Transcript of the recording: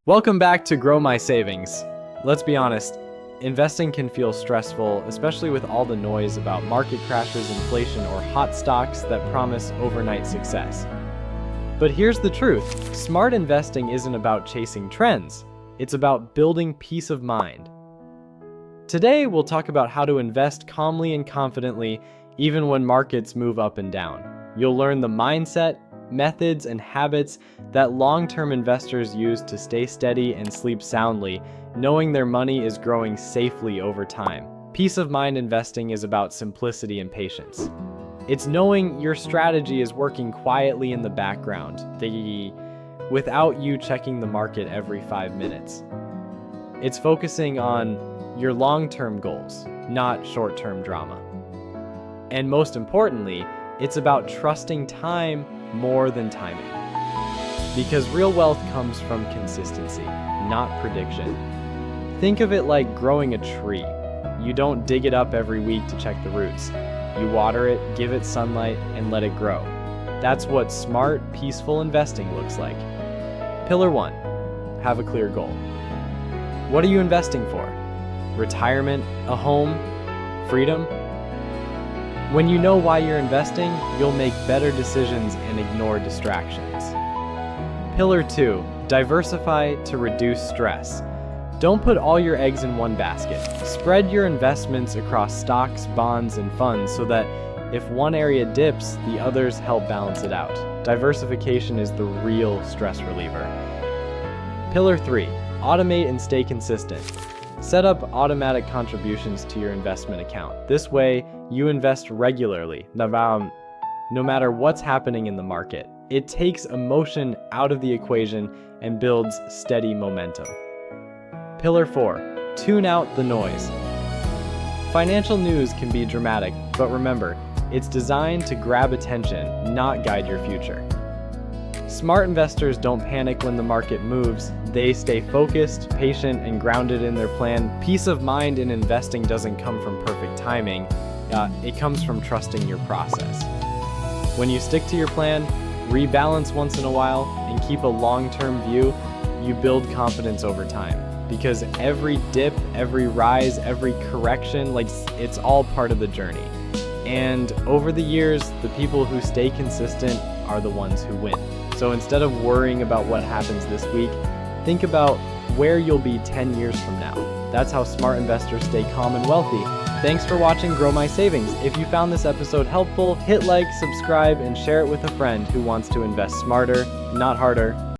Welcome back to Grow My Savings. Let's be honest, investing can feel stressful, especially with all the noise about market crashes, inflation, or hot stocks that promise overnight success. But here's the truth, smart investing isn't about chasing trends, it's about building peace of mind. Today, we'll talk about how to invest calmly and confidently even when markets move up and down. You'll learn the mindset, methods, and habits that long-term investors use to stay steady and sleep soundly, knowing their money is growing safely over time. Peace of mind investing is about simplicity and patience. It's knowing your strategy is working quietly in the background, without you checking the market every 5 minutes. It's focusing on your long-term goals, not short-term drama. And most importantly, it's about trusting time more than timing. Because real wealth comes from consistency, not prediction. Think of it like growing a tree. You don't dig it up every week to check the roots. You water it, give it sunlight, and let it grow. That's what smart, peaceful investing looks like. Pillar 1. Have a clear goal. What are you investing for? Retirement? A home? Freedom? When you know why you're investing, you'll make better decisions and ignore distractions. Pillar 2. Diversify to reduce stress. Don't put all your eggs in one basket. Spread your investments across stocks, bonds, and funds so that if one area dips, the others help balance it out. Diversification is the real stress reliever. Pillar 3. Automate and stay consistent. Set up automatic contributions to your investment account. This way, you invest regularly, no matter what's happening in the market. It takes emotion out of the equation and builds steady momentum. Pillar 4. Tune out the noise. Financial news can be dramatic, but remember, it's designed to grab attention, not guide your future. Smart investors don't panic when the market moves. They stay focused, patient, and grounded in their plan. Peace of mind in investing doesn't come from perfect timing. It comes from trusting your process. When you stick to your plan, rebalance once in a while, and keep a long-term view, you build confidence over time. Because every dip, every rise, every correction, it's all part of the journey. And over the years, the people who stay consistent are the ones who win. So instead of worrying about what happens this week, think about where you'll be 10 years from now. That's how smart investors stay calm and wealthy. Thanks for watching Grow My Savings. If you found this episode helpful, hit like, subscribe, and share it with a friend who wants to invest smarter, not harder.